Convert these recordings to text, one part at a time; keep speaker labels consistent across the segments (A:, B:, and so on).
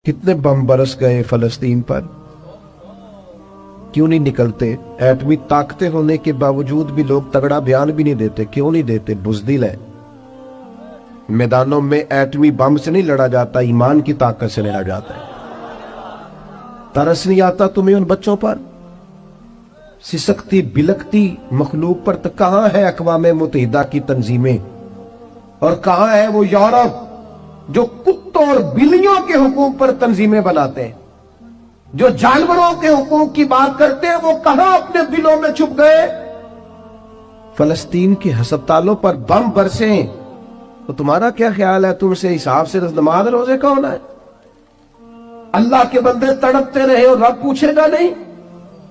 A: کتنے بم برس گئے فلسطین پر، کیوں نہیں نکلتے؟ ایٹمی طاقتیں ہونے کے باوجود بھی لوگ تگڑا بیان بھی نہیں دیتے. کیوں نہیں دیتے؟ بزدل ہے. میدانوں میں ایٹمی بم سے نہیں لڑا جاتا، ایمان کی طاقت سے لڑا جاتا ہے. ترس نہیں آتا تمہیں ان بچوں پر؟ سسکتی بلکتی مخلوق پر. تو کہاں ہے اقوام متحدہ کی تنظیمیں، اور کہاں ہے وہ یورپ جو کتوں اور بلیوں کے حقوق پر تنظیمیں بناتے ہیں، جو جانوروں کے حقوق کی بات کرتے ہیں؟ وہ کہاں اپنے دلوں میں چھپ گئے؟ فلسطین کے ہسپتالوں پر بم برسیں تو تمہارا کیا خیال ہے؟ تم سے حساب سے نماز روزے کا ہونا ہے؟ اللہ کے بندے تڑپتے رہے اور رب پوچھے گا نہیں؟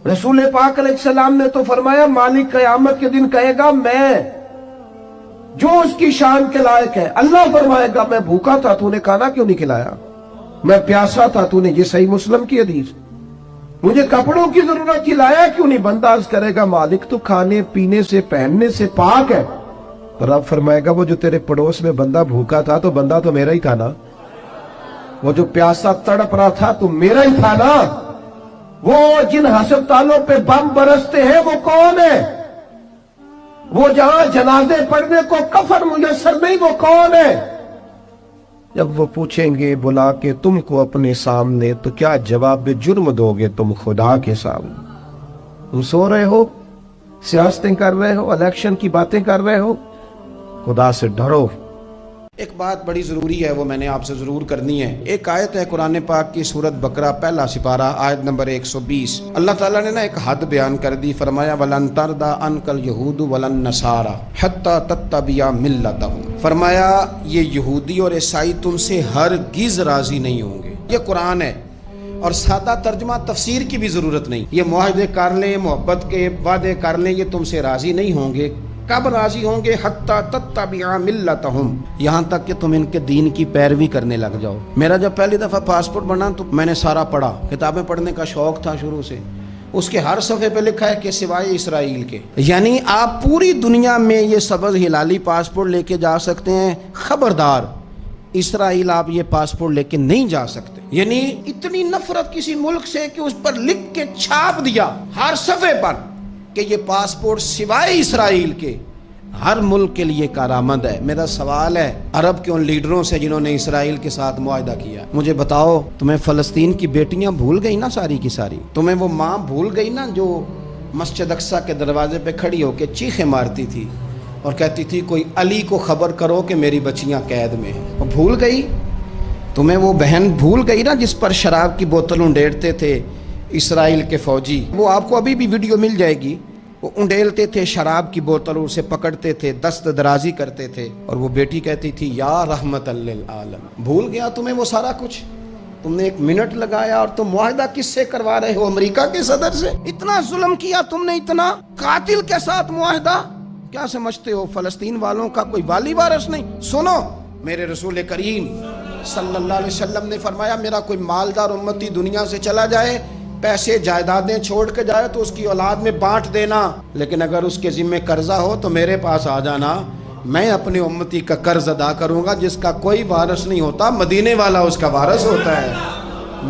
A: رسول پاک علیہ السلام نے تو فرمایا مالک قیامت کے دن کہے گا میں جو اس کی شان کے لائق ہے. اللہ فرمائے گا میں بھوکا تھا تو نے کھانا کیوں نہیں کھلایا، میں پیاسا تھا تو نے، یہ صحیح مسلم کی حدیث، مجھے کپڑوں کی ضرورت تھی لایا کیوں نہیں؟ بندہ عرض کرے گا مالک تو کھانے پینے سے پہننے سے پاک ہے. تو رب فرمائے گا وہ جو تیرے پڑوس میں بندہ بھوکا تھا تو بندہ تو میرا ہی تھا نا، وہ جو پیاسا تڑپ رہا تھا تو میرا ہی تھا نا. وہ جن ہسپتالوں پہ بم برستے ہیں وہ کون ہے؟ وہ جہاں جنازے پڑھنے کو کفن میسر نہیں، وہ کون ہے؟ جب وہ پوچھیں گے بلا کے تم کو اپنے سامنے تو کیا جواب جرم دو گے تم خدا کے سامنے؟ تم سو رہے ہو، سیاستیں کر رہے ہو، الیکشن کی باتیں کر رہے ہو. خدا سے ڈرو.
B: ایک بات بڑی ضروری ہے، وہ میں نے آپ سے ضرور کرنی ہے. ایک آیت ہے قرآن پاک کی سورت بقرہ پہلا سپارہ آیت نمبر 120. اللہ تعالیٰ نے ایک حد بیان کر دی. فرمایا وَلَن تَرْضَىٰ عَنْكَ الْيَهُودُ وَلَا النَّصَارَىٰ حَتَّىٰ تَتَّبِعَ مِلَّتَهُمْ. فرمایا یہ یہودی اور عیسائی تم سے ہرگز راضی نہیں ہوں گے. یہ قرآن ہے اور سادہ ترجمہ تفسیر کی بھی ضرورت نہیں. یہ معاہدے کر لیں، محبت کے وعدے کر لیں، یہ تم سے راضی نہیں ہوں گے. کب راضی ہوں گے؟ حتی تتبع ملتہم، یہاں تک کہ تم ان کے دین کی پیروی کرنے لگ جاؤ. میرا جب پہلی دفعہ پاسپورٹ بنا تو میں نے سارا پڑھا، کتابیں پڑھنے کا شوق تھا شروع سے. اس کے ہر صفحے پہ لکھا ہے کہ سوائے اسرائیل کے. یعنی آپ پوری دنیا میں یہ سبز ہلالی پاسپورٹ لے کے جا سکتے ہیں، خبردار اسرائیل آپ یہ پاسپورٹ لے کے نہیں جا سکتے. یعنی اتنی نفرت کسی ملک سے کہ اس پر لکھ کے چھاپ دیا ہر صفحے پر کہ یہ پاسپورٹ سوائے اسرائیل کے ہر ملک کے لیے کارآمد ہے. میرا سوال ہے عرب کے ان لیڈروں سے جنہوں نے اسرائیل کے ساتھ معاہدہ کیا، مجھے بتاؤ تمہیں فلسطین کی بیٹیاں بھول گئی نا ساری کی ساری؟ تمہیں وہ ماں بھول گئی نا جو مسجد اقصیٰ کے دروازے پہ کھڑی ہو کے چیخیں مارتی تھی اور کہتی تھی کوئی علی کو خبر کرو کہ میری بچیاں قید میں ہیں؟ وہ بھول گئی؟ تمہیں وہ بہن بھول گئی نا جس پر شراب کی بوتل انڈیلتے تھے اسرائیل کے فوجی؟ وہ آپ کو ابھی بھی ویڈیو مل جائے گی. وہ انڈیلتے تھے شراب کی بوتل، اسے پکڑتے تھے، دست درازی کرتے تھے، اور وہ بیٹی کہتی تھی یا رحمت للعالم. بھول گیا تمہیں وہ سارا کچھ؟ تم نے 1 منٹ لگایا اور تم معاہدہ کس سے کروا رہے ہو؟ امریکہ کے صدر سے. اتنا ظلم کیا تم نے، اتنا قاتل کے ساتھ معاہدہ. کیا سمجھتے ہو فلسطین والوں کا کوئی والی وارث نہیں؟ سنو، میرے رسول کریم صلی اللہ علیہ وسلم نے فرمایا میرا کوئی مالدار امتی دنیا سے چلا جائے، پیسے جائیدادیں چھوڑ کے جائے تو اس کی اولاد میں بانٹ دینا، لیکن اگر اس کے ذمہ قرضہ ہو تو میرے پاس آ جانا، میں اپنے امتی کا قرض ادا کروں گا. جس کا کوئی وارث نہیں ہوتا مدینے والا اس کا وارث ہوتا ہے.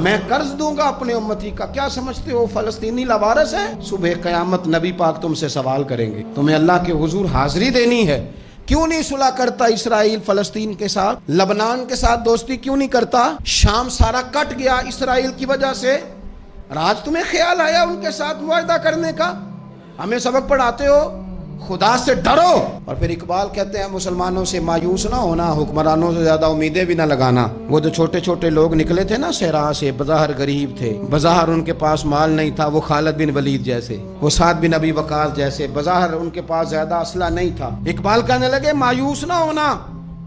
B: میں قرض دوں گا اپنے امتی کا. کیا سمجھتے ہو فلسطینی لاوارث ہے؟ صبح قیامت نبی پاک تم سے سوال کریں گے. تمہیں اللہ کے حضور حاضری دینی ہے. کیوں نہیں صلح کرتا اسرائیل فلسطین کے ساتھ؟ لبنان کے ساتھ دوستی کیوں نہیں کرتا؟ شام سارا کٹ گیا اسرائیل کی وجہ سے. آج تمہیں خیال آیا ان کے ساتھ معاہدہ کرنے کا؟ ہمیں سبق پڑھاتے ہو. خدا سے ڈرو. اور پھر اقبال کہتے ہیں مسلمانوں سے مایوس نہ ہونا، حکمرانوں سے زیادہ امیدیں بھی نہ لگانا. وہ جو چھوٹے چھوٹے لوگ نکلے تھے نا صحرا سے، بظاہر غریب تھے، بظاہر ان کے پاس مال نہیں تھا، وہ خالد بن ولید جیسے، وہ سعد بن ابی وقاص جیسے، بظاہر ان کے پاس زیادہ اسلحہ نہیں تھا. اقبال کہنے لگے مایوس نہ ہونا،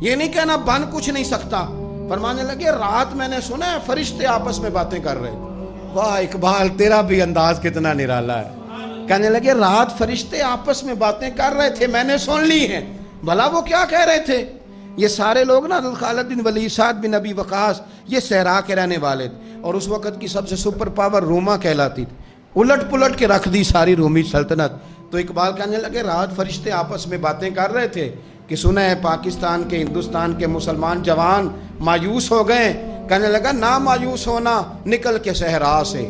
B: یہ نہیں کہنا بن کچھ نہیں سکتا. فرمانے لگے رات میں نے سنا ہے فرشتے آپس میں باتیں کر رہے. واہ اقبال تیرا بھی انداز کتنا نرالا ہے. کہنے لگے رات فرشتے آپس میں باتیں کر رہے تھے، میں نے سن لی ہیں. بھلا وہ کیا کہہ رہے تھے؟ یہ سارے لوگ نا خالد بن ولید، سعد بن ابی وقاص، یہ صحرا کے رہنے والے تھے، اور اس وقت کی سب سے سپر پاور روما کہلاتی تھی. الٹ پلٹ کے رکھ دی ساری رومی سلطنت. تو اقبال کہنے لگے رات فرشتے آپس میں باتیں کر رہے تھے کہ سنا ہے پاکستان کے، ہندوستان کے مسلمان جوان مایوس ہو گئے کہنے لگا نا مایوس ہونا نکل کے صحرا سے،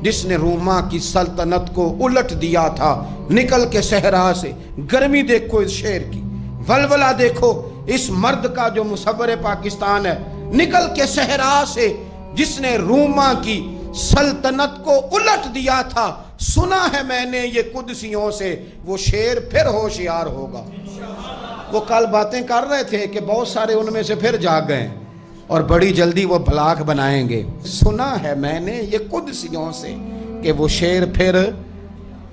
B: جس نے روما کی سلطنت کو الٹ دیا تھا، نکل کے صحرا سے۔ گرمی دیکھو اس شعر کی، ولولہ دیکھو اس مرد کا جو مصور پاکستان ہے، نکل کے صحرا سے جس نے روما کی سلطنت کو الٹ دیا تھا، سنا ہے میں نے یہ قدسیوں سے، وہ شیر پھر ہوشیار ہوگا۔ وہ کل باتیں کر رہے تھے کہ بہت سارے ان میں سے پھر جاگ گئے اور بڑی جلدی وہ بلاک بنائیں گے۔ سنا ہے میں نے یہ قدسیوں سے کہ وہ شیر پھر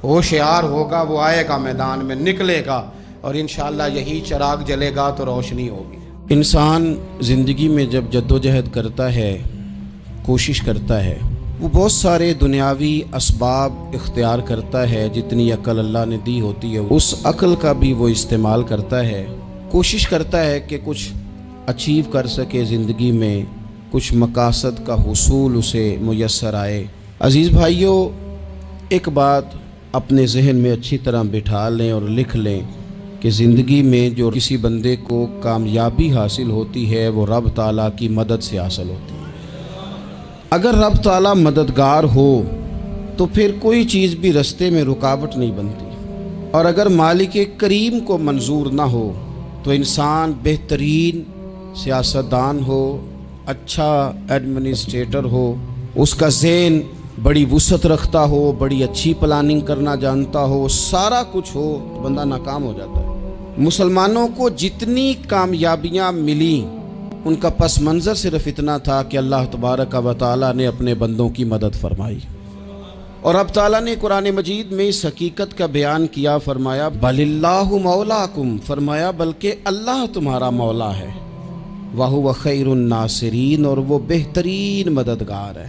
B: ہوشیار ہوگا، وہ آئے گا میدان میں، نکلے گا، اور انشاءاللہ یہی چراغ جلے گا تو روشنی ہوگی۔ انسان زندگی میں جب جدوجہد کرتا ہے، کوشش کرتا ہے، وہ بہت سارے دنیاوی اسباب اختیار کرتا ہے، جتنی عقل اللہ نے دی ہوتی ہے اس عقل کا بھی وہ استعمال کرتا ہے، کوشش کرتا ہے کہ کچھ اچیو کر سکے زندگی میں، کچھ مقاصد کا حصول اسے میسر آئے۔ عزیز بھائیوں، ایک بات اپنے ذہن میں اچھی طرح بٹھا لیں اور لکھ لیں کہ زندگی میں جو کسی بندے کو کامیابی حاصل ہوتی ہے وہ رب تعالیٰ کی مدد سے حاصل ہوتی ہے۔ اگر رب تعالیٰ مددگار ہو تو پھر کوئی چیز بھی رستے میں رکاوٹ نہیں بنتی، اور اگر مالک کریم کو منظور نہ ہو تو انسان بہترین سیاستدان ہو، اچھا ایڈمنسٹریٹر ہو، اس کا ذہن بڑی وسعت رکھتا ہو، بڑی اچھی پلاننگ کرنا جانتا ہو، سارا کچھ ہو، تو بندہ ناکام ہو جاتا ہے۔ مسلمانوں کو جتنی کامیابیاں ملیں ان کا پس منظر صرف اتنا تھا کہ اللہ تبارک و تعالیٰ نے اپنے بندوں کی مدد فرمائی، اور اب تعالیٰ نے قرآن مجید میں اس حقیقت کا بیان کیا، فرمایا بل اللہ مولاکم، فرمایا بلکہ اللہ تمہارا مولا ہے، وَهُوَ خَيْرُ النَّاصِرِينَ، اور وہ بہترین مددگار ہے۔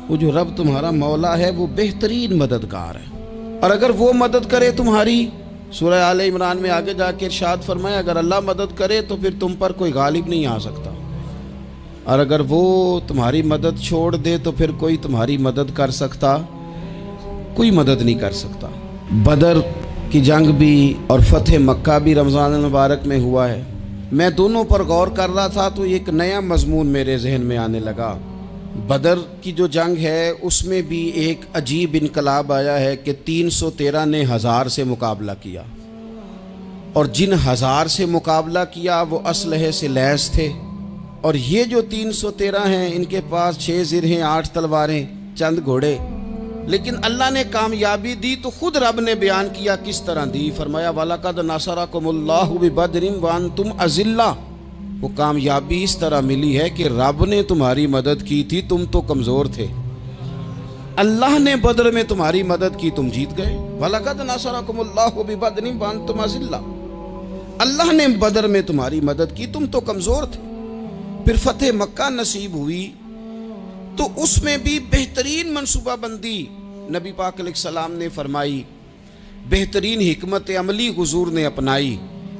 B: وہ جو رب تمہارا مولا ہے وہ بہترین مددگار ہے، اور اگر وہ مدد کرے تمہاری، سورہ آل عمران میں آگے جا کے ارشاد فرمایا اگر اللہ مدد کرے تو پھر تم پر کوئی غالب نہیں آ سکتا، اور اگر وہ تمہاری مدد چھوڑ دے تو پھر کوئی تمہاری مدد کر سکتا، کوئی مدد نہیں کر سکتا۔ بدر کی جنگ بھی اور فتح مکہ بھی رمضان المبارک میں ہوا ہے۔ میں دونوں پر غور کر رہا تھا تو ایک نیا مضمون میرے ذہن میں آنے لگا۔ بدر کی جو جنگ ہے اس میں بھی ایک عجیب انقلاب آیا ہے کہ 313 نے 1000 سے مقابلہ کیا، اور جن 1000 سے مقابلہ کیا وہ اسلحے سے لیس تھے، اور یہ جو 313 ہیں ان کے پاس 6 زرہیں، 8 تلواریں، چند گھوڑے، لیکن اللہ نے کامیابی دی تو خود رب نے بیان کیا کس طرح دی، فرمایا وَلَقَدْ نَصَرَكُمُ اللَّهُ بِبَدْرٍ وَأَنْتُمْ أَذِلَّةٌ۔ وہ کامیابی اس طرح ملی ہے کہ رب نے تمہاری مدد کی تھی، تم تو کمزور تھے، اللہ نے بدر میں تمہاری مدد کی، تم جیت گئے۔ وَلَقَدْ نَصَرَكُمُ اللَّهُ بِبَدْرٍ وَأَنْتُمْ أَذِلَّةٌ، اللہ نے بدر میں تمہاری مدد کی، تم تو کمزور تھے۔ پھر فتح مکہ نصیب ہوئی تو اس میں بھی بہترین منصوبہ بندی نبی پاک علیہ السلام نے فرمائی، بہترین حکمت عملی حضور نے اپنائی،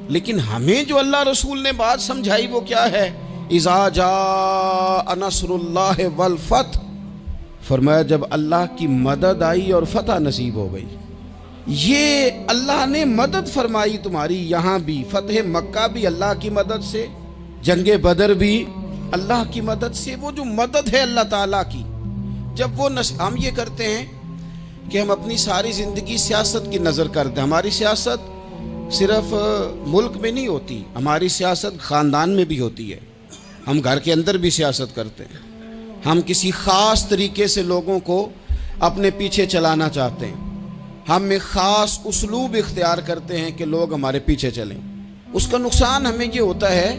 B: لیکن ہمیں جو اللہ رسول نے بات سمجھائی وہ کیا ہے؟ اذا جاء نصر اللہ والفتح، فرمایا جب اللہ کی مدد آئی اور فتح نصیب ہو گئی۔ یہ اللہ نے مدد فرمائی تمہاری، یہاں بھی فتح مکہ بھی اللہ کی مدد سے، جنگ بدر بھی اللہ کی مدد سے۔ وہ جو مدد ہے اللہ تعالیٰ کی، جب وہ ہم یہ کرتے ہیں کہ ہم اپنی ساری زندگی سیاست کی نظر کرتے ہیں، ہماری سیاست صرف ملک میں نہیں ہوتی، ہماری سیاست خاندان میں بھی ہوتی ہے، ہم گھر کے اندر بھی سیاست کرتے ہیں، ہم کسی خاص طریقے سے لوگوں کو اپنے پیچھے چلانا چاہتے ہیں، ہم ایک خاص اسلوب اختیار کرتے ہیں کہ لوگ ہمارے پیچھے چلیں۔ اس کا نقصان ہمیں یہ ہوتا ہے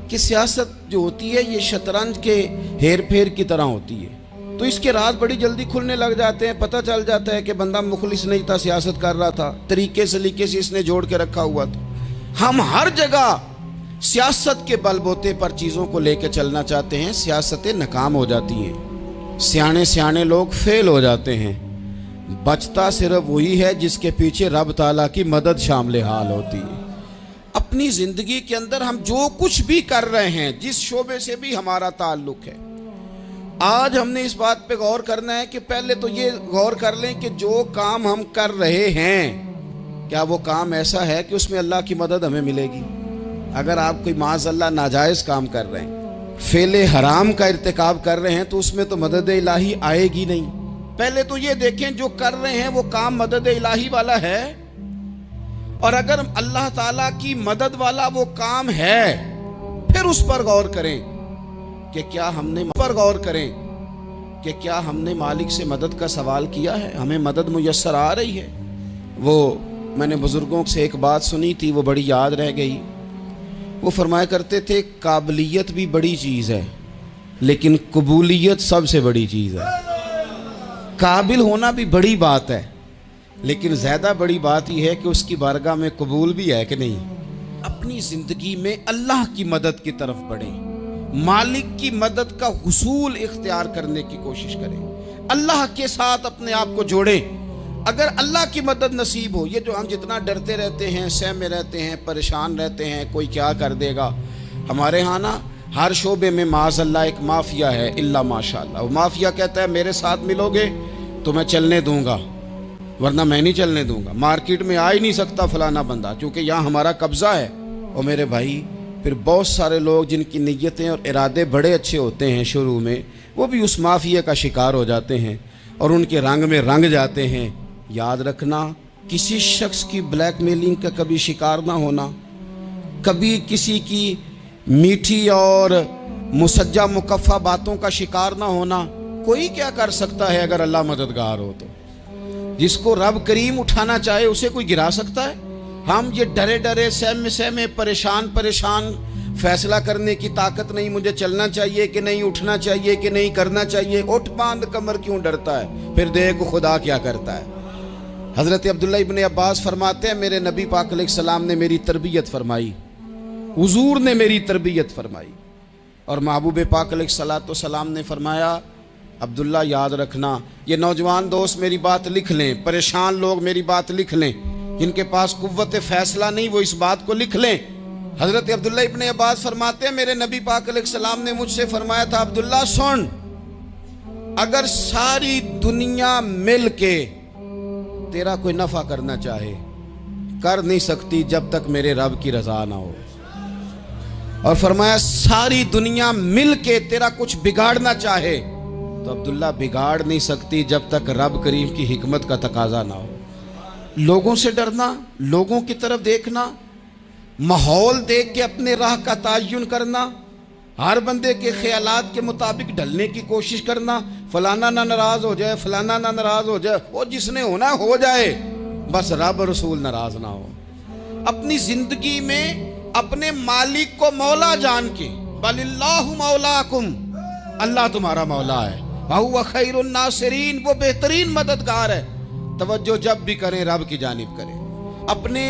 B: کہ سیاست جو ہوتی ہے یہ شطرنج کے ہیر پھیر کی طرح ہوتی ہے، تو اس کے راز بڑی جلدی کھلنے لگ جاتے ہیں، پتہ چل جاتا ہے کہ بندہ مخلص نہیں تھا، سیاست کر رہا تھا، طریقے سلیقے سے اس نے جوڑ کے رکھا ہوا تھا۔ ہم ہر جگہ سیاست کے بل بوتے پر چیزوں کو لے کے چلنا چاہتے ہیں، سیاستیں ناکام ہو جاتی ہیں، سیانے لوگ فیل ہو جاتے ہیں، بچتا صرف وہی ہے جس کے پیچھے رب تعالیٰ کی مدد شامل حال ہوتی ہے۔ اپنی زندگی کے اندر ہم جو کچھ بھی کر رہے ہیں، جس شعبے سے بھی ہمارا تعلق ہے، آج ہم نے اس بات پہ غور کرنا ہے کہ پہلے تو یہ غور کر لیں کہ جو کام ہم کر رہے ہیں کیا وہ کام ایسا ہے کہ اس میں اللہ کی مدد ہمیں ملے گی؟ اگر آپ کوئی معاذ اللہ ناجائز کام کر رہے ہیں، फेल हराम का इर्तिकाब कर रहे हैं तो उसमें तो मदद इलाही आएगी नहीं। पहले तो ये देखें जो कर रहे हैं वो काम मदद इलाही वाला है, और अगर अल्लाह ताला की मदद वाला वो काम है फिर उस पर गौर करें कि क्या हमने मालिक से मदद का सवाल किया है, हमें मदद मुयस्सर आ रही है। वो मैंने बुजुर्गों से एक बात सुनी थी, वो बड़ी याद रह गई। वो फरमाया करते थे काबिलियत भी बड़ी चीज़ है लेकिन कबूलियत सबसे बड़ी चीज़ है। काबिल होना भी बड़ी बात है लेकिन ज़्यादा बड़ी बात यह है कि उसकी बारगाह में कबूल भी है कि नहीं। अपनी ज़िंदगी में अल्लाह की मदद की तरफ बढ़ें, मालिक की मदद का हुसूल इख्तियार करने की कोशिश करें, अल्लाह के साथ अपने आप को जोड़ें। अगर अल्लाह की मदद नसीब हो, ये जो हम जितना डरते रहते हैं, सहमे रहते हैं, परेशान रहते हैं कोई क्या कर देगा, हमारे यहाँ ना हर शोबे में माज़अल्लाह एक माफिया है, इल्ला माशाअल्लाह। वो माफिया कहता है मेरे साथ मिलोगे तो मैं चलने दूंगा वरना मैं नहीं चलने दूंगा, मार्केट में आ ही नहीं सकता फलाना बंदा क्योंकि यहाँ हमारा कब्जा है। और मेरे भाई फिर बहुत सारे लोग जिनकी नीयतें और इरादे बड़े अच्छे होते हैं शुरू में, वो भी उस माफिया का शिकार हो जाते हैं और उनके रंग में रंग जाते हैं। याद रखना, किसी शख्स की ब्लैकमेलिंग का कभी शिकार ना होना, कभी किसी की मीठी और मुसज्जा मुकफ़ा बातों का शिकार ना होना। कोई क्या कर सकता है अगर अल्लाह मददगार हो तो। जिसको रब करीम उठाना चाहे उसे कोई गिरा सकता है। हम ये डरे डरे सहमे परेशान फैसला करने की ताकत नहीं, मुझे चलना चाहिए कि नहीं, उठना चाहिए कि नहीं, करना चाहिए। उठ बांध कमर क्यों डरता है, फिर देख खुदा क्या करता है। हज़रत अब्दुल्ला इब्न अब्बास फरमाते हैं मेरे नबी पाक अलैहिस्सलाम ने मेरी तरबियत फरमाई, हुजूर ने मेरी तरबियत फरमाई, और महबूब पाक अलैहिस्सलाम ने फरमाया अब्दुल्ला याद रखना, ये नौजवान दोस्त मेरी बात लिख लें, परेशान लोग मेरी बात लिख लें, जिनके पास कुव्वत फैसला नहीं वो इस बात को लिख लें। हज़रत अब्दुल्ला इब्न अब्बास फरमाते हैं मेरे नबी पाक अलैहिस्सलाम ने मुझसे फरमाया था अब्दुल्ला सुन, अगर सारी दुनिया मिल के तेरा कोई नफ़ा करना चाहे कर नहीं सकती जब तक मेरे रब की रज़ा ना हो। और फरमाया सारी दुनिया मिल के तेरा कुछ बिगाड़ना चाहे तो अब्दुल्ला बिगाड़ नहीं सकती जब तक रब करीम की हिकमत का तकाजा ना हो। लोगों से डरना, लोगों की तरफ देखना, माहौल देख के अपने राह का तयन करना, हर बंदे के ख्यालात के मुताबिक ढलने की कोशिश करना, फलाना ना नाराज हो जाए, फलाना ना नाराज हो जाए, वो जिसने होना हो जाए, बस रब रसूल नाराज ना हो। अपनी जिंदगी में अपने मालिक को मौला जान के, बलिल्लाहु मौलाकुम, अल्लाह तुम्हारा मौला है, वहुवा खैरुन नासिरीन, वो बेहतरीन मददगार है। तवज्जो जब भी करें रब की जानिब करें, अपने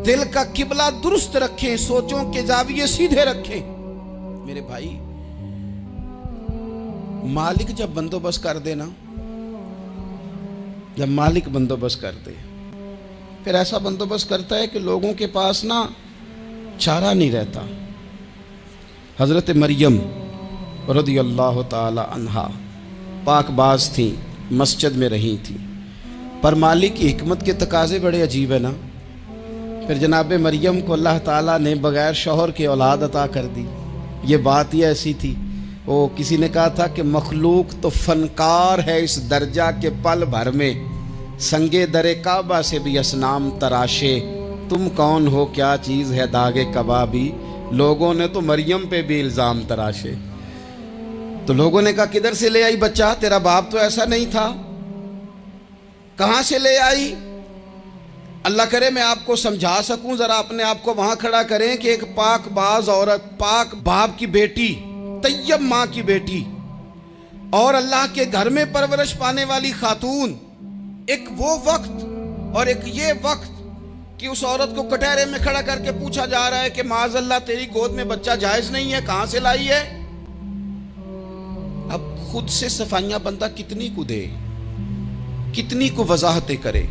B: दिल का किबला दुरुस्त रखें, सोचों के जाविये सीधे रखें। मेरे भाई मालिक जब बंदोबस्त कर दे ना, जब मालिक बंदोबस्त कर दे फिर ऐसा बंदोबस्त करता है कि लोगों के पास ना चारा नहीं रहता। हज़रत मरियम रज़ियल्लाहु ताला अन्हा पाकबाज थी, मस्जिद में रही थी, पर मालिक की हिकमत के तकाजे बड़े अजीब है ना। फिर जनाब मरियम को अल्लाह ताला ने बग़ैर शौहर के औलाद अता कर दी। ये बात ही ऐसी थी, वो किसी ने कहा था कि मखलूक तो फनकार है इस दर्जा के पल भर में, संगे दरे काबा से भी असनाम तराशे, तुम कौन हो क्या चीज़ है दागे कबाबी। लोगों ने तो मरियम पे भी इल्ज़ाम तराशे। तो लोगों ने कहा किधर से ले आई बच्चा, तेरा बाप तो ऐसा नहीं था, कहां से ले आई। अल्लाह करे मैं आपको समझा सकूं, जरा अपने आप को वहां खड़ा करें कि एक पाक बाज औरत, पाक बाप की बेटी, तैयब माँ की बेटी और अल्लाह के घर में परवरिश पाने वाली खातून, एक वो वक्त और एक ये वक्त कि उस औरत को कटहरे में खड़ा करके पूछा जा रहा है कि माज़अल्लाह तेरी गोद में बच्चा जायज नहीं है, कहां से लाई है। अब खुद से सफाइयां बंदा कितनी को दे, कितनी को वजाहतें करे।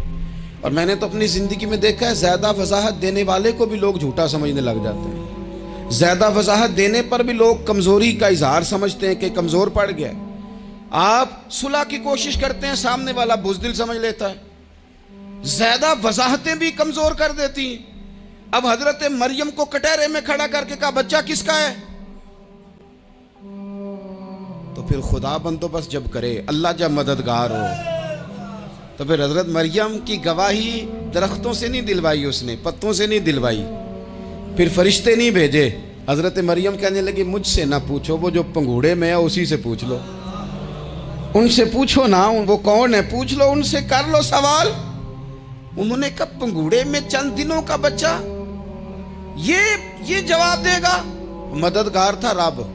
B: और मैंने तो अपनी जिंदगी में देखा है ज्यादा वजाहत देने वाले को भी लोग झूठा समझने लग जाते हैं। ज्यादा वजाहत देने पर भी लोग कमजोरी का इजहार समझते हैं कि कमजोर पड़ गया। आप सुलह की कोशिश करते हैं, सामने वाला बुज़दिल समझ लेता है। ज्यादा वजाहतें भी कमजोर कर देती हैं। अब हजरत मरियम को कटहरे में खड़ा करके कहा बच्चा किसका है, تو پھر خدا بندوبست جب کرے، اللہ جب مددگار ہو، تو پھر حضرت مریم کی گواہی درختوں سے نہیں دلوائی، اس نے پتوں سے نہیں دلوائی، پھر فرشتے نہیں بھیجے۔ حضرت مریم کہنے لگی مجھ سے نہ پوچھو، وہ جو پنگوڑے میں ہے اسی سے پوچھ لو، ان سے پوچھو نا، وہ کون ہے پوچھ لو، ان سے کر لو سوال۔ انہوں نے کہا پنگوڑے میں چند دنوں کا بچہ یہ جواب دے گا؟ مددگار تھا رب،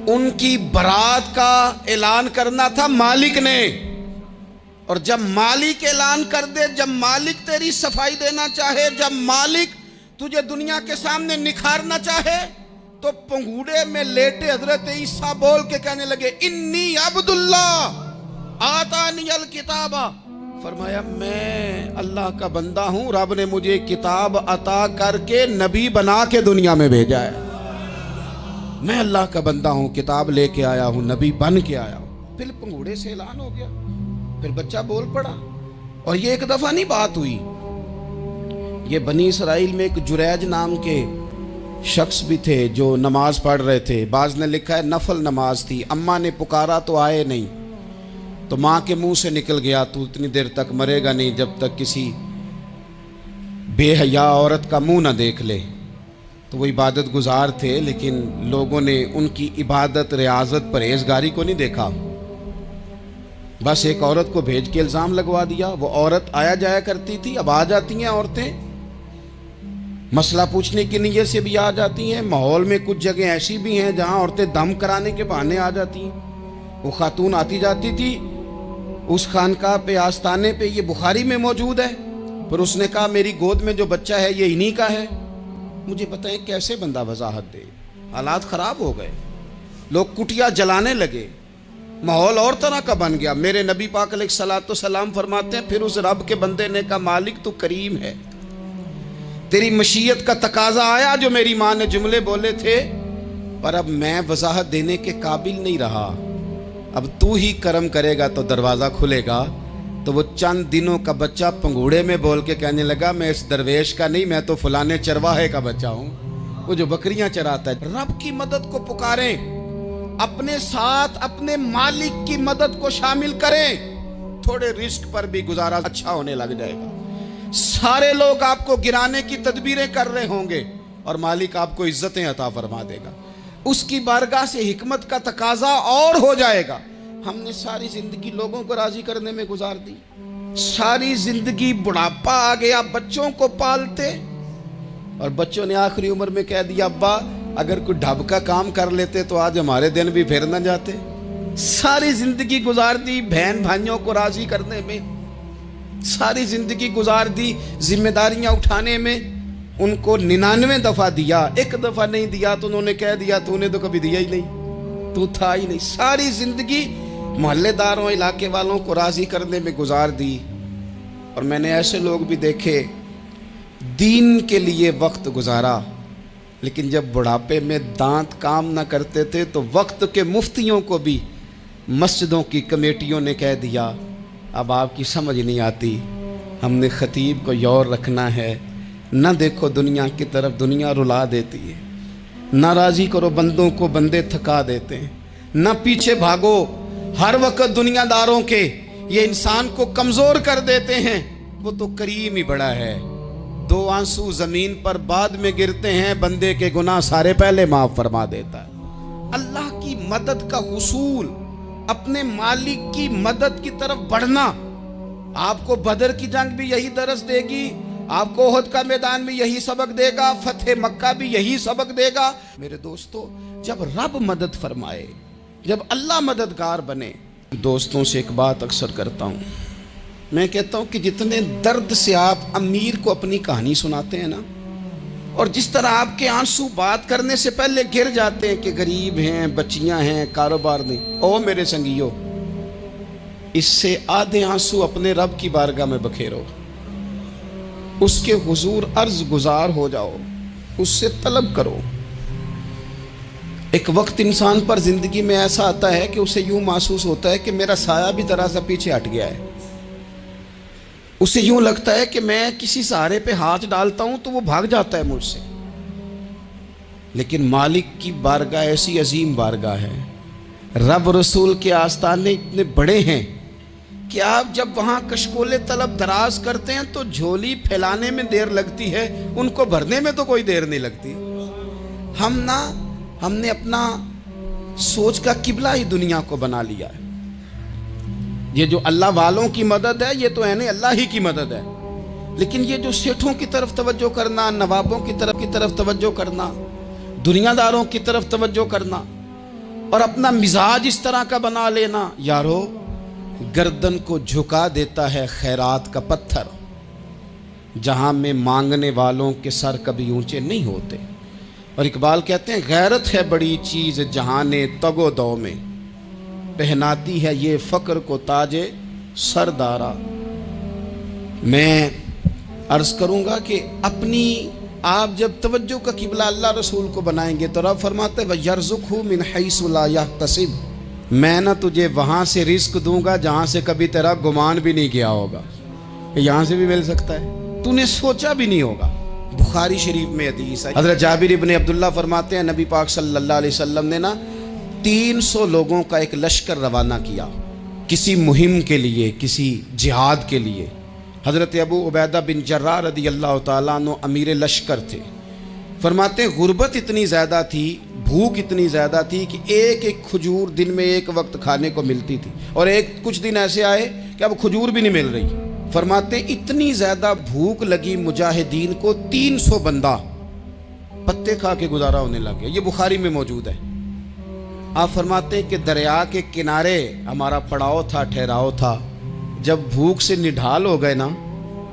B: ان کی برات کا اعلان کرنا تھا مالک نے، اور جب مالک اعلان کر دے، جب مالک تیری صفائی دینا چاہے، جب مالک تجھے دنیا کے سامنے نکھارنا چاہے، تو پنگوڑے میں لیٹے حضرت عیسیٰ بول کے کہنے لگے انی عبداللہ آتانی الکتاب، فرمایا میں اللہ کا بندہ ہوں، رب نے مجھے کتاب عطا کر کے نبی بنا کے دنیا میں بھیجا ہے، میں اللہ کا بندہ ہوں، کتاب لے کے آیا ہوں، نبی بن کے آیا ہوں۔ پھر پنگوڑے سے اعلان ہو گیا، پھر بچہ بول پڑا، اور یہ ایک دفعہ نہیں بات ہوئی، یہ بنی اسرائیل میں ایک جریج نام کے شخص بھی تھے جو نماز پڑھ رہے تھے، بعض نے لکھا ہے نفل نماز تھی، اماں نے پکارا تو آئے نہیں، تو ماں کے منہ سے نکل گیا تو اتنی دیر تک مرے گا نہیں جب تک کسی بے حیا عورت کا منہ نہ دیکھ لے۔ تو وہ عبادت گزار تھے، لیکن لوگوں نے ان کی عبادت، ریاضت، پرہیزگاری کو نہیں دیکھا، بس ایک عورت کو بھیج کے الزام لگوا دیا۔ وہ عورت آیا جایا کرتی تھی، اب آ جاتی ہیں عورتیں، مسئلہ پوچھنے کی نیت سے بھی آ جاتی ہیں۔ ماحول میں کچھ جگہ ایسی بھی ہیں جہاں عورتیں دم کرانے کے بہانے آ جاتی ہیں۔ وہ خاتون آتی جاتی تھی اس خانقاہ پہ، آستانے پہ، یہ بخاری میں موجود ہے، پر اس نے کہا میری گود میں جو بچہ ہے یہ انہی کا ہے۔ مجھے بتائیں کیسے بندہ وضاحت دے، حالات خراب ہو گئے، لوگ کٹیا جلانے لگے، ماحول اور طرح کا بن گیا۔ میرے نبی پاک علیہ الصلوۃ والسلام فرماتے ہیں پھر اس رب کے بندے نے کہا مالک تو کریم ہے، تیری مشیت کا تقاضا آیا جو میری ماں نے جملے بولے تھے، پر اب میں وضاحت دینے کے قابل نہیں رہا، اب تو ہی کرم کرے گا تو دروازہ کھلے گا۔ تو وہ چند دنوں کا بچہ پنگوڑے میں بول کے کہنے لگا میں اس درویش کا نہیں، میں تو فلانے چرواہے کا بچہ ہوں، وہ جو بکریاں چراتا ہے۔ رب کی مدد کو پکاریں، اپنے ساتھ اپنے مالک کی مدد کو شامل کریں، تھوڑے رزق پر بھی گزارا اچھا ہونے لگ جائے گا۔ سارے لوگ آپ کو گرانے کی تدبیریں کر رہے ہوں گے اور مالک آپ کو عزتیں عطا فرما دے گا، اس کی بارگاہ سے حکمت کا تقاضا اور ہو جائے گا۔ ہم نے ساری زندگی لوگوں کو راضی کرنے میں گزار دی، ساری زندگی بڑھاپا آ گیا بچوں کو پالتے، اور بچوں نے آخری عمر میں کہہ دیا ابا اگر کوئی ڈھب کا کام کر لیتے تو آج ہمارے دن بھی پھر نہ جاتے۔ ساری زندگی گزار دی بہن بھائیوں کو راضی کرنے میں، ساری زندگی گزار دی ذمہ داریاں اٹھانے میں، ان کو 99 دفعہ دیا، ایک دفعہ نہیں دیا تو انہوں نے کہہ دیا تو نے تو کبھی دیا ہی نہیں، تو تھا ہی نہیں۔ ساری زندگی محلے داروں، علاقے والوں کو راضی کرنے میں گزار دی۔ اور میں نے ایسے لوگ بھی دیکھے دین کے لیے وقت گزارا، لیکن جب بڑھاپے میں دانت کام نہ کرتے تھے تو وقت کے مفتیوں کو بھی مسجدوں کی کمیٹیوں نے کہہ دیا اب آپ کی سمجھ نہیں آتی، ہم نے خطیب کو یور رکھنا ہے، نہ دیکھو دنیا کی طرف، دنیا رلا دیتی ہے، نہ راضی کرو بندوں کو، بندے تھکا دیتے ہیں، نہ پیچھے بھاگو ہر وقت دنیا داروں کے، یہ انسان کو کمزور کر دیتے ہیں۔ وہ تو کریم ہی بڑا ہے، 2 آنسو زمین پر بعد میں گرتے ہیں، بندے کے گناہ سارے پہلے معاف فرما دیتا ہے۔ اللہ کی مدد کا حصول، اپنے مالک کی مدد کی طرف بڑھنا، آپ کو بدر کی جنگ بھی یہی درس دے گی، آپ کو احد کا میدان بھی یہی سبق دے گا، فتح مکہ بھی یہی سبق دے گا۔ میرے دوستو جب رب مدد فرمائے، جب اللہ مددگار بنے، دوستوں سے ایک بات اکثر کرتا ہوں، میں کہتا ہوں کہ جتنے درد سے آپ امیر کو اپنی کہانی سناتے ہیں نا، اور جس طرح آپ کے آنسو بات کرنے سے پہلے گر جاتے ہیں کہ غریب ہیں، بچیاں ہیں، کاروبار نہیں، او میرے سنگیو، اس سے آدھے آنسو اپنے رب کی بارگاہ میں بکھیرو، اس کے حضور عرض گزار ہو جاؤ، اس سے طلب کرو۔ ایک وقت انسان پر زندگی میں ایسا آتا ہے کہ اسے یوں محسوس ہوتا ہے کہ میرا سایہ بھی ذرا سا پیچھے ہٹ گیا ہے، اسے یوں لگتا ہے کہ میں کسی سہارے پہ ہاتھ ڈالتا ہوں تو وہ بھاگ جاتا ہے مجھ سے، لیکن मालिक की बारगाह ऐसी अजीम बारगाह है, रब रसूल के आस्ताने इतने बड़े हैं कि आप जब वहाँ कशकोले तलब दराज करते हैं तो झोली फैलाने में देर लगती है, उनको भरने में तो कोई देर नहीं लगती। हमने अपना सोच का किबला ही दुनिया को बना लिया है। ये जो अल्लाह वालों की मदद है ये तो है नहीं, अल्लाह ही की मदद है। लेकिन ये जो सेठों की तरफ तवज्जो करना, नवाबों की तरफ तवज्जो करना, दुनियादारों की तरफ तवज्जो करना और अपना मिजाज इस तरह का बना लेना, यारो गर्दन को झुका देता है खैरात का पत्थर, जहां में मांगने वालों के सर कभी ऊंचे नहीं होते। और इकबाल कहते हैं गैरत है बड़ी चीज जहाने तगो दो में, पहनाती है ये फक्र को ताजे सरदारा। मैं अर्ज करूंगा कि अपनी आप जब तवज्जो का किबला अल्लाह रसूल को बनाएंगे तो रब फरमाते हैं वयर्ज़ुक़हु मिन हैसु ला यहतसिब, मैं ना तुझे वहां से रिस्क दूंगा जहां से कभी तेरा गुमान भी नहीं किया होगा। यहां से भी मिल सकता है, तूने सोचा भी नहीं होगा। बुखारी शरीफ में हदीस है, हज़रत जाबिर इब्न अब्दुल्लाह फरमाते हैं नबी पाक सल्लल्लाहु अलैहि वसल्लम ने ना 300 लोगों का एक लश्कर रवाना किया किसी मुहिम के लिए, किसी जिहाद के लिए। हज़रत अबू उबैदा बिन जर्राह रदी अल्लाह ताला अन्हु अमीर लश्कर थे। फरमाते हैं गुर्बत इतनी ज़्यादा थी, भूख इतनी ज़्यादा थी कि एक एक खजूर दिन में एक वक्त खाने को मिलती थी, और कुछ दिन ऐसे आए कि अब खजूर भी नहीं मिल रही। फरमाते हैं इतनी ज़्यादा भूख लगी मुजाहिदीन को, 300 बंदा पत्ते खा के गुजारा होने लग गया। ये बुखारी में मौजूद है। आप फरमाते हैं कि दरिया के किनारे हमारा पड़ाव था, ठहराव था। जब भूख से निढाल हो गए ना,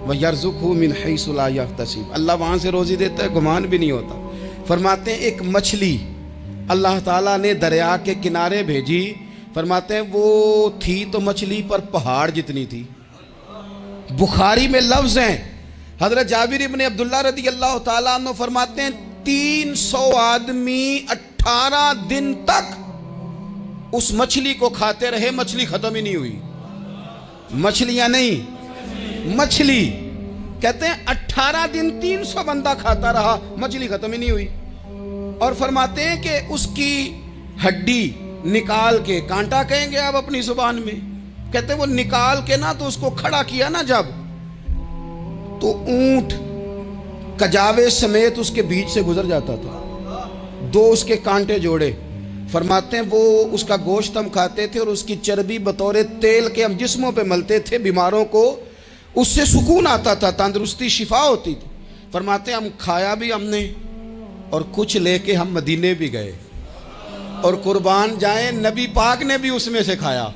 B: वयर्ज़ुक़हु मिन हैसु ला यहतसिब, अल्लाह वहाँ से रोज़ी देता है, गुमान भी नहीं होता। फरमाते हैं एक मछली अल्लाह ताला ने दरिया के किनारे भेजी। फरमाते हैं वो थी तो मछली पर पहाड़ जितनी थी। बुखारी में लफ्ज़ हैं, हज़रत जाबिर इब्न अब्दुल्लाह रदी अल्लाह ताला अन्हु फरमाते हैं 300 आदमी 18 दिन तक उस मछली को खाते रहे, मछली ख़त्म ही नहीं हुई। मछलियां नहीं, मछली। कहते हैं 18 दिन 300 बंदा खाता रहा, मछली खत्म ही नहीं हुई। और फरमाते हैं कि उसकी हड्डी निकाल के, कांटा कहेंगे आप अपनी जुबान में, कहते हैं वो निकाल के ना तो उसको खड़ा किया ना जब, तो ऊंट कजावे समेत उसके बीच से गुजर जाता था। 2 उसके कांटे जोड़े। फरमाते हैं वो उसका गोश्त हम खाते थे और उसकी चर्बी बतौर तेल के हम जिस्मों पे मलते थे, बीमारों को उससे सुकून आता था, तंदुरुस्ती शिफा होती थी। फरमाते हैं हम खाया भी हमने और कुछ लेके हम मदीने भी गए, और कुर्बान जाए नबी पाक ने भी उसमें से खाया।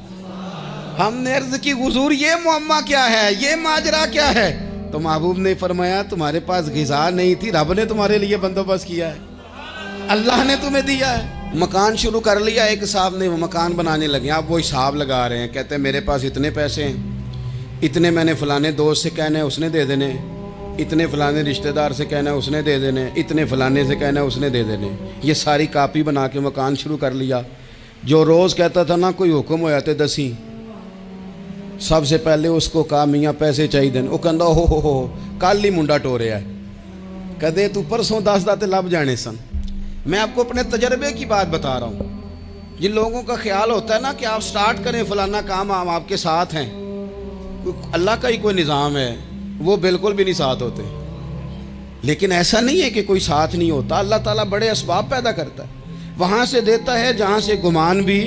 B: हमने अर्ज की हुजूर ये मुअम्मा क्या है, ये माजरा क्या है? तो महबूब ने फरमाया तुम्हारे पास ग़िज़ा नहीं थी, रब ने तुम्हारे लिए बंदोबस्त किया है, अल्लाह ने तुम्हें दिया है। मकान शुरू कर लिया, एक साहब ने वो मकान बनाने लगे, आप वो हिसाब लगा रहे हैं। कहते हैं मेरे पास इतने पैसे हैं, इतने मैंने फलाने दोस्त से कहना है उसने दे देने, इतने फलाने रिश्तेदार से कहना है उसने दे देने, इतने फलाने से कहना है उसने दे देने। ये सारी कापी बना के मकान शुरू कर लिया। जो रोज़ कहता था ना कोई हुक्म हो जाते दसी, सबसे पहले उसको कहा मियाँ पैसे चाहिए। वो कहता हो कल ही मुंडा टोरिया है, कदे तू परसों 10 दाते लभ जाने सन। मैं आपको अपने तजर्बे की बात बता रहा हूँ। जिन लोगों का ख्याल होता है ना कि आप स्टार्ट करें फलाना काम, हम आपके साथ हैं, अल्लाह का ही कोई निज़ाम है, वो बिल्कुल भी नहीं साथ होते। लेकिन ऐसा नहीं है कि कोई साथ नहीं होता, अल्लाह ताला बड़े असबाब पैदा करता है, वहाँ से देता है जहाँ से गुमान भी।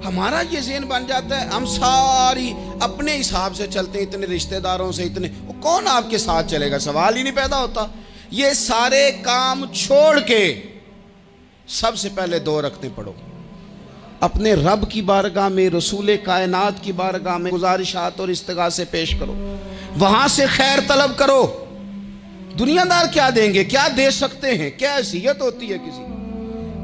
B: हमारा ये ज़हन बन जाता है, हम सारी अपने हिसाब से चलते हैं, इतने रिश्तेदारों से, इतने कौन आपके साथ चलेगा, सवाल ही नहीं पैदा होता। ये सारे काम छोड़ के सबसे पहले 2 रखते पढ़ो, अपने रब की बारगाह में, रसूल कायनात की बारगाह में गुजारिशात और इस्तिगासे पेश करो, वहां से खैर तलब करो। दुनियादार क्या देंगे, क्या दे सकते हैं, क्या हैसियत होती है किसी।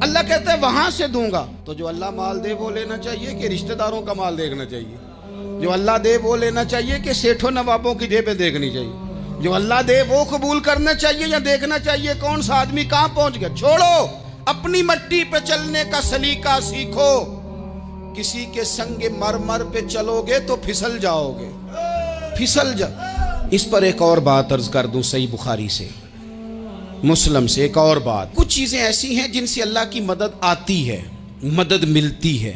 B: अल्लाह कहता है वहां से दूंगा। तो जो अल्लाह माल दे वो लेना चाहिए कि रिश्तेदारों का माल देखना चाहिए? जो अल्लाह दे वो लेना चाहिए कि सेठों नवाबों की जेबें देखनी चाहिए? जो अल्लाह दे वो कबूल करना चाहिए या देखना चाहिए कौन सा आदमी कहां पहुंच गया? छोड़ो, अपनी मट्टी पे चलने का सलीका सीखो। किसी के संग मरमर पे चलोगे तो फिसल जाओगे, फिसल जा। इस पर एक और बात अर्ज कर दूं सही बुखारी से। मुस्लिम से। एक और बात, कुछ चीज़ें ऐसी हैं जिनसे अल्लाह की मदद आती है, मदद मिलती है।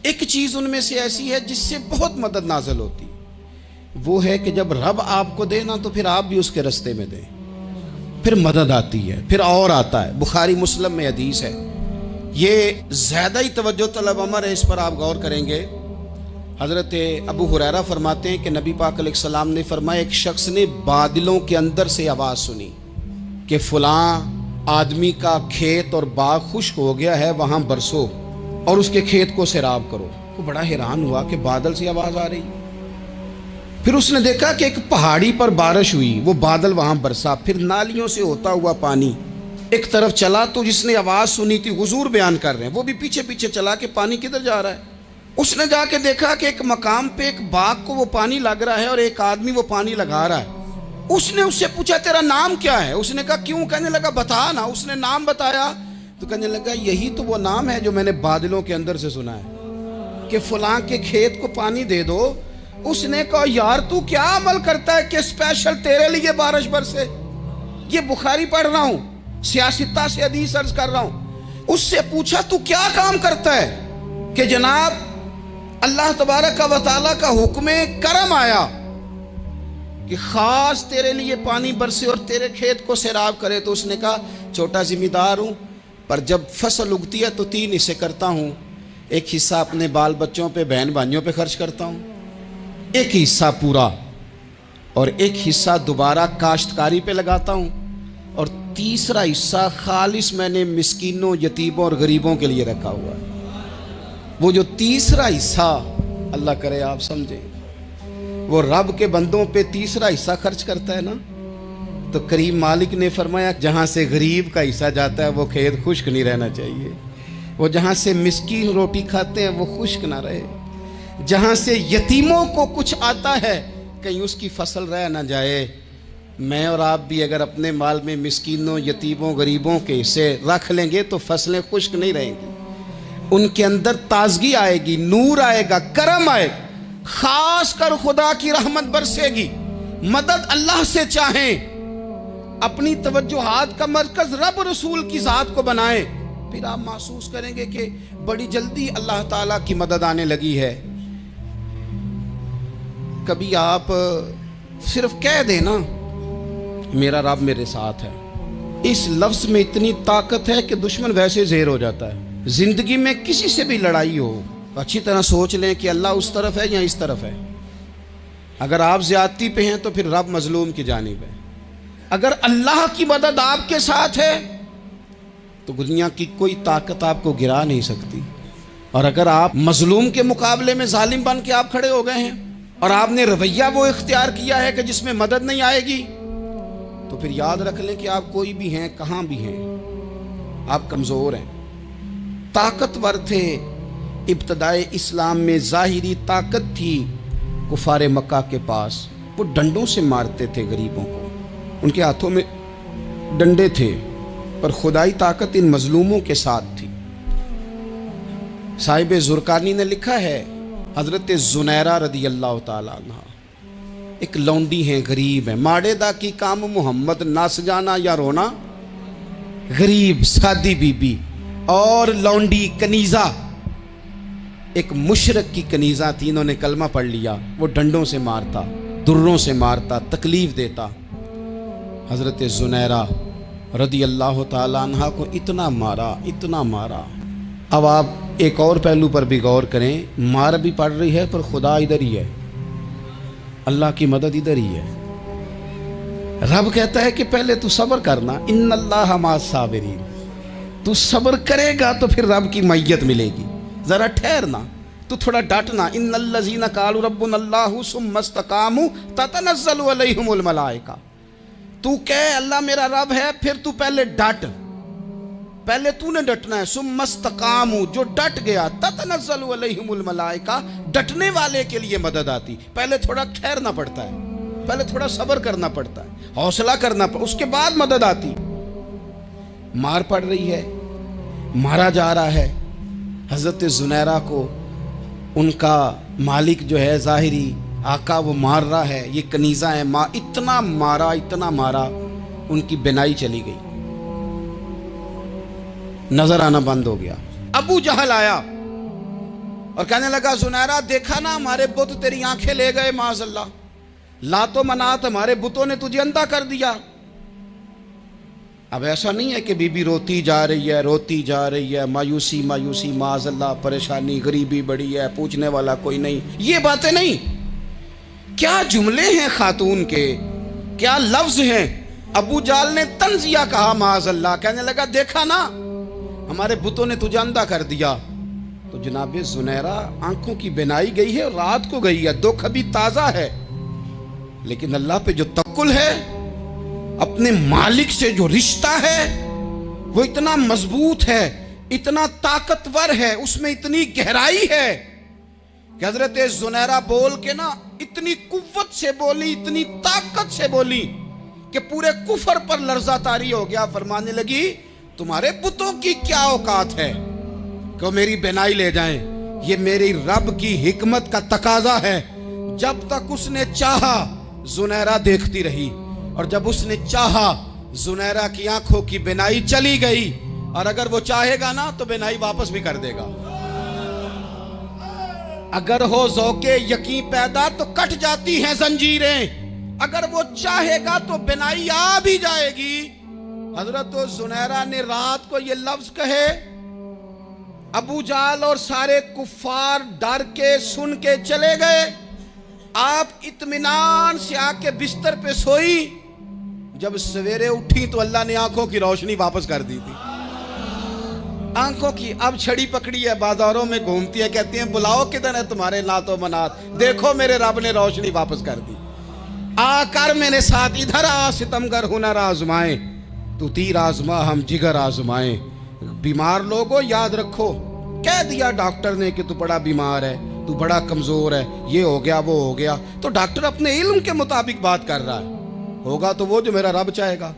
B: एक चीज़ उनमें से ऐसी है जिससे बहुत मदद नाज़िल होती, वो है कि जब रब आपको दे ना तो फिर आप भी उसके रास्ते में दें, फिर मदद आती है, फिर और आता है। बुखारी मुस्लिम में हदीस है, ये ज़्यादा ही तवज्जो तलब अमर है, इस पर आप गौर करेंगे। हज़रत अबू हुरैरा फरमाते हैं कि नबी पाक अलैहिस्सलाम ने फरमाया, एक शख्स ने बादलों के अंदर से आवाज़ सुनी कि फ़लाँ आदमी का खेत और बाग खुश्क हो गया है, वहाँ बरसो और उसके खेत को सैराब करो। वो बड़ा हैरान हुआ कि बादल से आवाज़ आ रही। फिर उसने देखा कि एक पहाड़ी पर बारिश हुई, वो बादल वहाँ बरसा, फिर नालियों से होता हुआ पानी एक तरफ चला। तो जिसने आवाज़ सुनी थी, हुजूर बयान कर रहे हैं, वो भी पीछे पीछे चला कि पानी किधर जा रहा है। उसने जाके देखा कि एक मकाम पे एक बाग को वो पानी लग रहा है और एक आदमी वो पानी लगा रहा है। उसने उससे पूछा, तेरा नाम क्या है? उसने कहा, क्यों? कहने लगा, बता ना। उसने नाम बताया तो कहने लगा, यही तो वो नाम है जो मैंने बादलों के अंदर से सुना है कि फलां के खेत को पानी दे दो। उसने कहा, यार तू क्या अमल करता है कि स्पेशल तेरे लिए बारिश बरसे? ये बुखारी पढ़ रहा हूँ, सियासता से हदीस अर्ज कर रहा हूँ। उससे पूछा, तू क्या काम करता है कि जनाब अल्लाह तबारक व तआला का हुक्म करम आया कि खास तेरे लिए पानी बरसे और तेरे खेत को सैराब करे? तो उसने कहा, छोटा जिम्मेदार हूँ, पर जब फसल उगती है तो 3 हिस्से करता हूँ। एक हिस्सा अपने बाल बच्चों पे, बहन भाइयों पे खर्च करता हूँ, एक हिस्सा पूरा, और एक हिस्सा दोबारा काश्तकारी पे लगाता हूँ, और तीसरा हिस्सा खालिस मैंने मिस्कीनों, यतीमों और गरीबों के लिए रखा हुआ है। वो जो तीसरा हिस्सा, अल्लाह करे आप समझें, वो रब के बंदों पे तीसरा हिस्सा खर्च करता है ना, तो करीम मालिक ने फरमाया, जहाँ से गरीब का हिस्सा जाता है वो खेत खुश्क नहीं रहना चाहिए। वो जहाँ से मिस्कीन रोटी खाते हैं वो खुश्क ना रहे। जहाँ से यतीमों को कुछ आता है कहीं उसकी फसल रह ना जाए। मैं और आप भी अगर अपने माल में मिस्कीनों, यतीमों, गरीबों के हिस्से रख लेंगे तो फसलें खुश्क नहीं रहेंगी, उनके अंदर ताजगी आएगी, नूर आएगा, करम आएगा, खास कर खुदा की रहमत बरसेगी। मदद अल्लाह से चाहें, अपनी तवज्जुहात का मरकज रब रसूल की ज़ात को बनाएं, फिर आप महसूस करेंगे कि बड़ी जल्दी अल्लाह ताला की मदद आने लगी है। कभी आप सिर्फ कह देना, मेरा रब मेरे साथ है, इस लफ्ज़ में इतनी ताकत है कि दुश्मन वैसे ज़ेर हो जाता है। ज़िंदगी में किसी से भी लड़ाई हो, अच्छी तरह सोच लें कि अल्लाह उस तरफ है या इस तरफ है। अगर आप ज़्यादती पे हैं तो फिर रब मजलूम की जानिब है। अगर अल्लाह की मदद आपके साथ है तो दुनिया की कोई ताकत आपको गिरा नहीं सकती। और अगर आप मजलूम के मुकाबले में जालिम बन के आप खड़े हो गए हैं और आपने रवैया वो इख्तियार किया है कि जिसमें मदद नहीं आएगी, तो फिर याद रख लें कि आप कोई भी हैं, कहाँ भी हैं, आप कमज़ोर हैं। ताकतवर थे इब्तदाए इस्लाम में, ज़ाहिरी ताकत थी कुफारे मक्का के पास, वो डंडों से मारते थे गरीबों को, उनके हाथों में डंडे थे, पर खुदाई ताकत इन मजलूमों के साथ थी। साहिब ज़ुरकानी ने लिखा है, हज़रत ज़ुनैरा रदी अल्लाह ताला अन्हा एक लौंडी हैं, गरीब हैं, माड़े दा की काम मोहम्मद नस जाना या रोना, गरीब सादी बीबी और लौंडी कनीज़ा, एक मुशरक की कनीज़ा थी, इन्होंने कलमा पढ़ लिया। वो डंडों से मारता, दुर्रों से मारता, तकलीफ़ देता। हज़रत ज़ुनैरा रदी अल्लाह ताला अन्हा को इतना मारा, इतना मारा। अब आप एक और पहलू पर भी गौर करें, मार भी पड़ रही है पर खुदा इधर ही है, अल्लाह की मदद इधर ही है। रब कहता है कि पहले तू सब्र करना, इन्नल्लाह माअस साबिरीन, तू सब्र करेगा तो फिर रब की मैयत मिलेगी। ज़रा ठहरना, तू थोड़ा डटना। इन्नल्लज़ीना क़ालू रब्बुनल्लाहु सुम्मा इस्तक़ामू ततनज़्ज़लु अलैहिमुल मलाइका, तू कह अल्लाह मेरा रब है, फिर तू पहले डट, पहले तूने डटना है। सुम्मा इस्तक़ामू, जो डट गया, ततनज़्ज़लु अलैहिमुल मलाइका, डटने वाले के लिए मदद आती। पहले थोड़ा ठहरना पड़ता है, पहले थोड़ा सब्र करना पड़ता है, हौसला करना पड़ता, उसके बाद मदद आती। मार पड़ रही है, मारा जा रहा है। हज़रत ज़ुनैरा को उनका मालिक जो है, ज़ाहिरी आका, वो मार रहा है। ये कनीज़ा है, इतना मारा, इतना मारा उनकी बिनाई चली गई, नजर आना बंद हो गया। अबू जहल आया और कहने लगा जुनैरा देखा ना हमारे बुत तेरी आंखें ले गए, माज़अल्लाह, लातो मनात हमारे बुतों ने तुझे अंधा कर दिया। अब ऐसा नहीं है कि बीबी रोती जा रही है, मायूसी मायूसी, माज़अल्लाह परेशानी, गरीबी बड़ी है, पूछने वाला कोई नहीं, ये बातें नहीं। क्या जुमले हैं खातून के, क्या लफ्ज हैं। अबू जाल ने तंजिया कहा माज़अल्लाह, कहने लगा देखा ना हमारे बुतों ने तुझे अंधा कर दिया। तो जनाब जुनैरा आंखों की बिनाई गई है, रात को गई है, दुख अभी ताजा है, लेकिन अल्लाह पे जो तवक्कुल है, अपने मालिक से जो रिश्ता है वो इतना मजबूत है, इतना ताकतवर है, उसमें इतनी गहराई है कि हजरत जुनैरा बोल के ना इतनी कुव्वत से बोली, इतनी ताकत से बोली कि पूरे कुफर पर लर्जा तारी हो गया। फरमाने लगी तुम्हारे बुतों की क्या औकात है कि मेरी बिनाई ले जाएं, ये मेरी रब की हिकमत का तकाजा है। जब तक उसने चाहा जुनैरा देखती रही, और जब उसने चाहा जुनैरा की आंखों की बिनाई चली गई, और अगर वो चाहेगा ना तो बिनाई वापस भी कर देगा। अगर हो ज़ौक़े यकीन पैदा तो कट जाती हैं जंजीरें, अगर वो चाहेगा तो बिनाई आ भी जाएगी। हजरत जुनैरा ने रात को ये लफ्ज कहे, अबू जाल और सारे कुफ्फार डर के सुन के चले गए। आप इत्मीनान से आके बिस्तर पे सोई, जब सवेरे उठी तो अल्लाह ने आंखों की रोशनी वापस कर दी थी। आंखों की अब छड़ी पकड़ी है, बाजारों में घूमती है, कहती है बुलाओ किधर है तुम्हारे नातो मनात, देखो मेरे रब ने रोशनी वापस कर दी। आकर मेरे साथ इधर आ, सितमगर हुनर आजमाए, तू तीर आजमा हम जिगर आजमाए। बीमार लोगों याद रखो, कह दिया डॉक्टर ने कि तू बड़ा बीमार है, तू बड़ा कमजोर है, ये हो गया वो हो गया, तो डॉक्टर अपने इल्म के मुताबिक बात कर रहा है, होगा तो वो जो मेरा रब चाहेगा।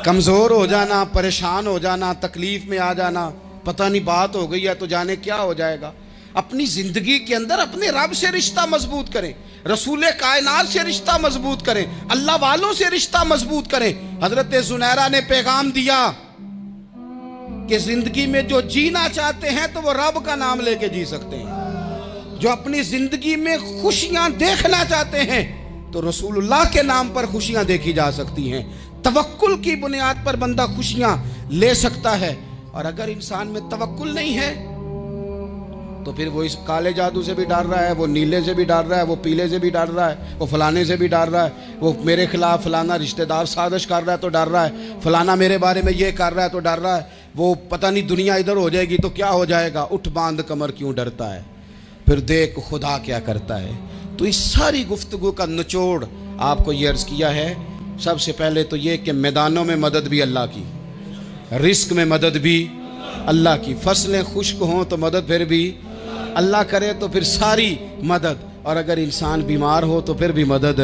B: कमजोर हो जाना, परेशान हो जाना, तकलीफ में आ जाना, पता नहीं बात हो गई है तो जाने क्या हो जाएगा। अपनी जिंदगी के अंदर अपने रब से रिश्ता मजबूत करें, रसूल कायनात से रिश्ता मजबूत करें, अल्लाह वालों से रिश्ता मजबूत करें। हजरत जुनैरा ने पैगाम दिया कि जिंदगी में जो जीना चाहते हैं तो वो रब का नाम लेके जी सकते हैं। जो अपनी जिंदगी में खुशियां देखना चाहते हैं तो रसूलुल्लाह के नाम पर खुशियां देखी जा सकती हैं। तवक्कुल की बुनियाद पर बंदा खुशियां ले सकता है। और अगर इंसान में तवक्कुल नहीं है तो फिर वो इस काले जादू से भी डर रहा है, वो नीले से भी डर रहा है, वो पीले से भी डर रहा है, वो फलाने से भी डर रहा है, वो मेरे खिलाफ फलाना रिश्तेदार साजिश कर रहा है तो डर रहा है, फलाना मेरे बारे में ये कर रहा है तो डर रहा है, वो पता नहीं दुनिया इधर हो जाएगी तो क्या हो जाएगा, उठ बांध कमर क्यों डरता है, फिर देख खुदा क्या करता है। तो इस सारी गुफ्तगू का निचोड़ आपको ये अर्ज़ किया है। सबसे पहले तो ये कि मैदानों में मदद भी अल्लाह की, रिस्क में मदद भी अल्लाह की, फसलें खुश्क हों तो मदद फिर भी अल्लाह करे, तो फिर सारी मदद, और अगर इंसान बीमार हो तो फिर भी मदद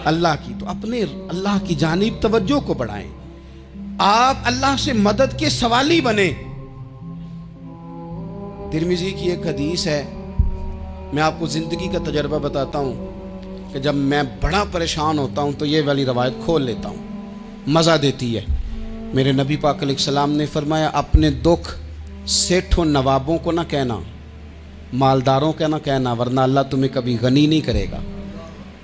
B: अल्लाह की। तो अपने अल्लाह की जानिब तवज्जो को बढ़ाएं, आप अल्लाह से मदद के सवाली बने। तिरमिज़ी की एक हदीस है, मैं आपको ज़िंदगी का तजर्बा बताता हूँ कि जब मैं बड़ा परेशान होता हूँ तो ये वाली रवायत खोल लेता हूँ, मज़ा देती है। मेरे नबी पाक अलैहिस्सलाम ने फरमाया, अपने दुख सेठों नवाबों को ना कहना, मालदारों का ना कहना, वरना अल्लाह तुम्हें कभी गनी नहीं करेगा।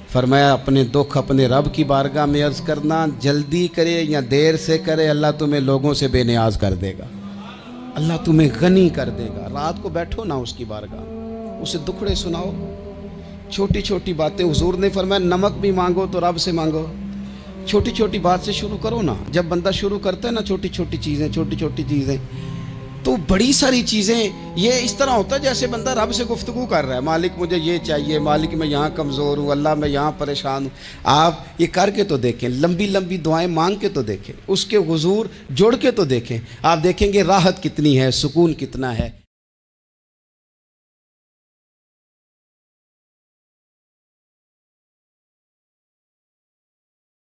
B: फरमाया अपने दुख अपने रब की बारगाह में अर्ज़ करना, जल्दी करे या देर से करे अल्लाह तुम्हें लोगों से बेनियाज कर देगा, अल्लाह तुम्हें गनी कर देगा। रात को बैठो ना उसकी बारगाह, उसे दुखड़े सुनाओ, छोटी छोटी बातें। हुजूर ने फरमाया नमक भी मांगो तो रब से मांगो, छोटी छोटी बात से शुरू करो ना। जब बंदा शुरू करता है ना छोटी छोटी चीज़ें, तो बड़ी सारी चीज़ें ये इस तरह होता है जैसे बंदा रब से गुफ्तगू कर रहा है, मालिक मुझे ये चाहिए, मालिक मैं यहाँ कमज़ोर हूँ, अल्लाह मैं यहाँ परेशान हूँ। आप ये करके तो देखें, लंबी लंबी दुआएं मांग के तो देखें, उसके हुजूर जुड़ के तो देखें, आप देखेंगे राहत कितनी है, सुकून कितना है।